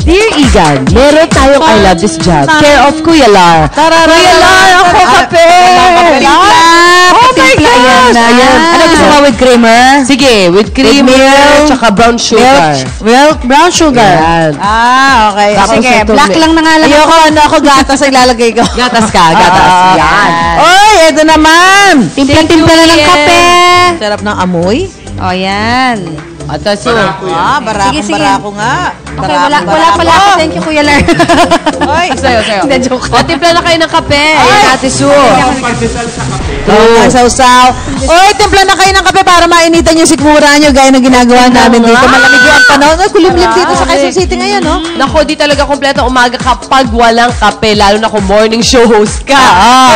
Dear Igan, meron tayong I love this job. Care of Kuya Lar. Kuya Lar, ako kape! Oh my gosh! Ayan. Ano gusto mo with creamer? Sige, with creamer, tsaka brown sugar. Brown sugar. Okay. Sige, black lang na nga lang. Ayoko, ako gatas ang ilalagay ko. Gatas ka, gatas. Yan. Oy, eto naman. Timpla-timpla na ng kape. Sarap ng amoy. O, yan. Ataso. Barako nga. Okay, wala pala ako. Thank you, Kuya Lar. Oy, Sayo. hindi, joke. O, timpla na kayo ng kape. Ayan, Ate Su. Sausaw. Oy, timpla na kayo ng kape para mainitan yung sikmura nyo gaya ng ginagawa namin dito. Malamig yung panahon. Kulimlim dito sa Quezon City ngayon, no? Nako, di talaga kompleto umaga kapag walang kape, lalo na kung morning show host ka.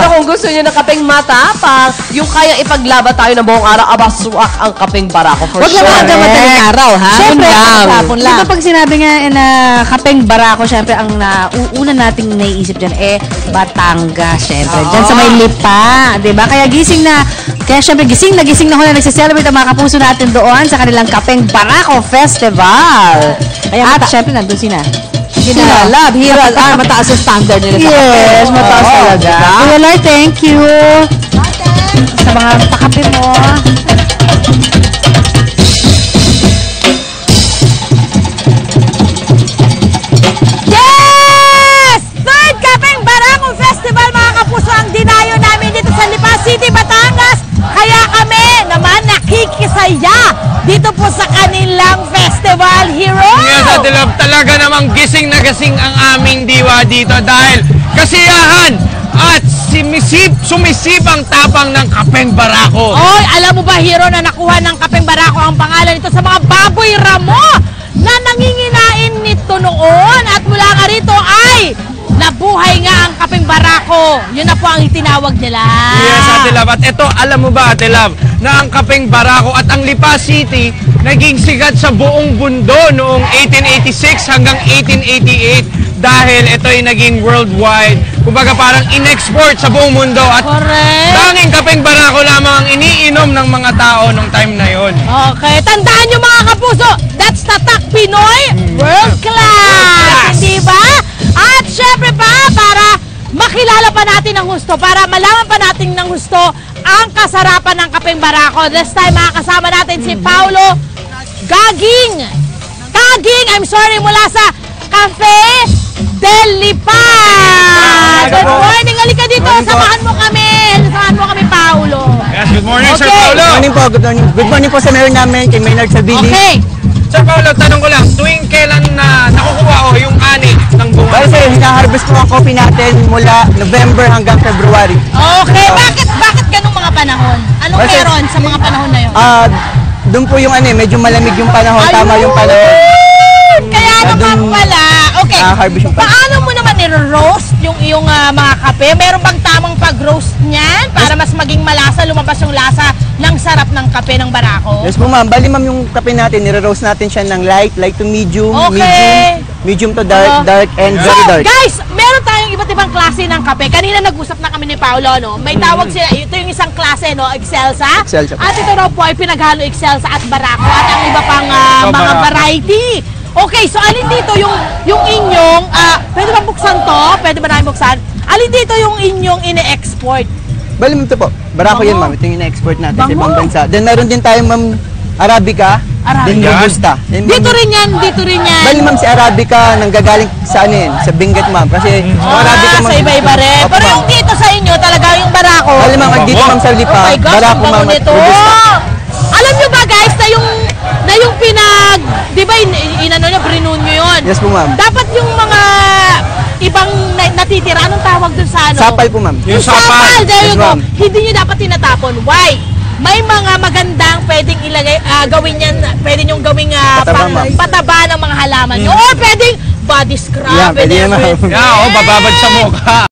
Pero kung gusto niyo ng kapeng matapang, yung kaya ipaglaban tayo ng buong araw, abasuak ang kapeng barako for sure. Huwag naman madaling araw, ha? Siyempre, tapon lang. diba pag sinabi nga na kapeng barako, siyempre, ang una nating naiisip dyan, Batangas, siyempre. Dyan sa may Lipa, diba? Kaya siyempre, gising na ako na nagsiselebrate ang mga kapuso natin doon sa kanilang Kapeng Barako Festival. At siyempre, nandun sina Love, hero. Mataas yung standard nila sa kape. Yes, mataas talaga. Kuya Lar, thank you. Sa mga pakape mo. Yes! Third Kapeng Barako Festival, mga kapuso, ang dinayo namin dito sa Lipa City, Batangas. Kaya kami naman nakikisaya dito po sa kanilang festival, Hero! Yes, Ate Love, talaga namang gising na gising ang aming diwa dito dahil kasiyahan at sumisip ang tapang ng Kapeng Barako. Oy, alam mo ba, Hero, na nakuha ng Kapeng Barako ang pangalan nito sa mga baboy ramo na nanginginain nito noon, at mula nga rito ay nabuhay nga ang Kapeng Barako. Yun na po ang itinawag nila. Yes, Ate Love. At ito, alam mo ba, Ate Love, na ang Kapeng Barako at ang Lipa City naging sigat sa buong mundo noong 1886 hanggang 1888 dahil ito ay naging worldwide. Kumbaga parang in-export sa buong mundo at tanging Kapeng Barako lamang ang iniinom ng mga tao nung time na yon. Okay, tandaan nyo mga kapuso, that's Tatak Pinoy World Class! Hindi ba? At syempre pa, para makilala pa natin ng gusto, para malaman pa natin ng gusto ang kasarapan ng Kapeng Barako. This time makakasama natin si Paulo Gaging, mula sa Cafe del Lipa. Good morning, halika dito, samahan mo kami, Paulo. Yes, good morning, Sir Paulo. Good morning po sa mayor namin, kay Maynard Sabili. Okay. Sir Paulo, tanong ko lang, tuwing kailan na nakukuha yung ani ng bunga? Well, sir, hina-harvest po ang coffee natin mula November hanggang February. Okay, bakit ganung mga panahon? Anong meron sa mga panahon na yun? Doon po yung medyo malamig yung panahon, tama yung panahon. Kaya naman pala, okay, harvest yung paano mo naman niro-roast yung iyong mga kape? Meron bang tamang pag-roast niyan para mas maging malasa, lumabas yung lasa ng sarap ng kape ng Barako? Yes po ma'am, bali ma'am yung kape natin, nire-roast natin siya ng light to medium, medium to dark, and very dark. Guys, meron tayong iba't ibang klase ng kape. Kanina nag-usap na kami ni Paolo, no? May tawag sila, ito yung isang klase, no? Excelsa. At ito raw po ay pinaghalo Excelsa at Barako at ang iba pang mga variety. Okay, so alin dito yung inyong, pwede ba buksan to? Pwede ba namin buksan? Alin dito yung inyong ine-export? Bali ma'am, ito po, Barako yan ma'am, ito yung ina-export natin sa ibang bansa. Then meron din tayo ma'am, Arabica, then Robusta. Dito rin yan. Bali ma'am, si Arabica nanggagaling sa sa Benguet ma'am, kasi yung Arabica ma'am, sa iba-iba rin. Pero yung dito sa inyo, talaga yung Barako. Bali ma'am, dito ma'am sa Lipa, oh my gosh, Barako ma'am at Robusta. Alam nyo ba guys, na yung di ba brinuno nyo yun? Yes po ma'am. Dapat yung mga ibang natitira, anong tawag dun sa Sapal po ma'am. Yung sapal. There you go. Hindi nyo dapat tinatapon. Why? May mga magandang pwedeng ilagay, gawin yan, pwede nyo gawing pataba ng mga halaman nyo. Or pwedeng body scrub. Yeah, pwede yan ma'am. Yeah, bababad sa mukha.